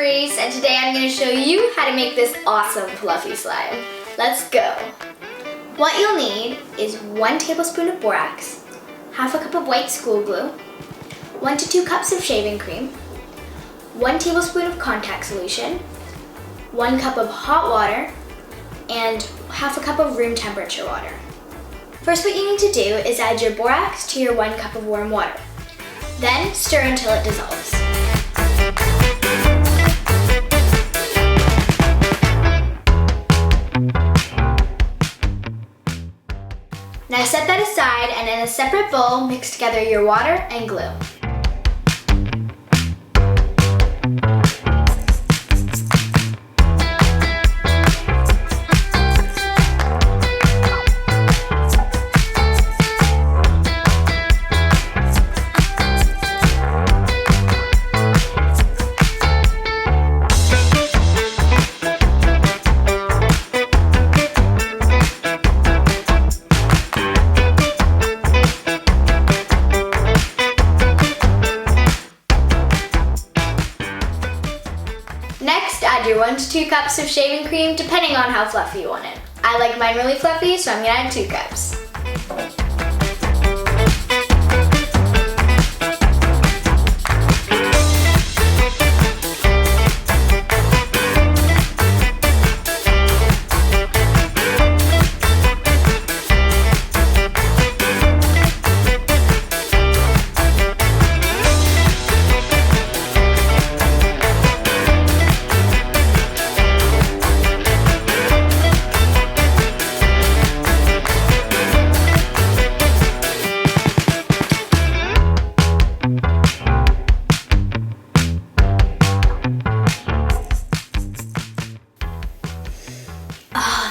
Grace, and today I'm going to show you how to make this awesome fluffy slime. Let's go. What you'll need is 1 tablespoon of borax, half a cup of white school glue, 1 to 2 cups of shaving cream, 1 tablespoon of contact solution, 1 cup of hot water, and half a cup of room temperature water. First, what you need to do is add your borax to your 1 cup of warm water. Then stir until it dissolves. Now set that aside, and in a separate bowl, mix together your water and glue. Next, add your 1 to 2 cups of shaving cream, depending on how fluffy you want it. I like mine really fluffy, so I'm gonna add 2 cups.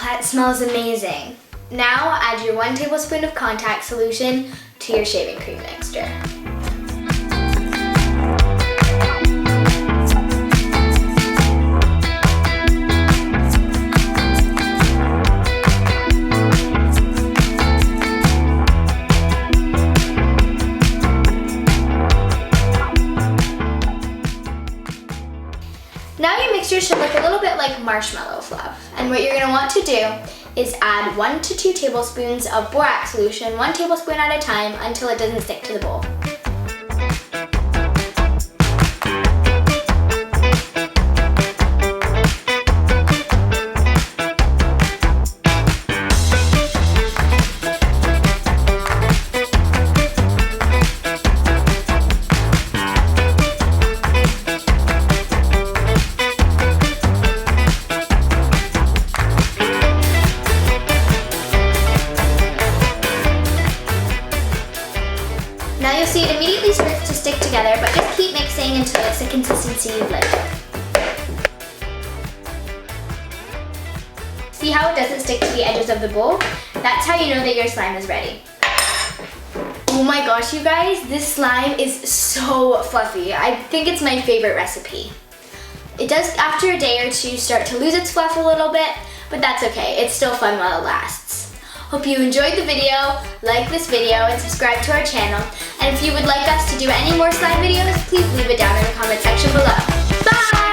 That smells amazing. Now add your 1 tablespoon of contact solution to your shaving cream mixture. Now your mixture should look a little bit like marshmallow fluff. And what you're going to want to do is add 1 to 2 tablespoons of borax solution, 1 tablespoon at a time, until it doesn't stick to the bowl. Now you'll see it immediately starts to stick together, but just keep mixing until it's the consistency you'd like. See how it doesn't stick to the edges of the bowl? That's how you know that your slime is ready. Oh my gosh, you guys, this slime is so fluffy. I think it's my favorite recipe. It does, after a day or two, start to lose its fluff a little bit, but that's okay. It's still fun while it lasts. Hope you enjoyed the video, like this video, and subscribe to our channel. And if you would like us to do any more slime videos, please leave it down in the comment section below. Bye!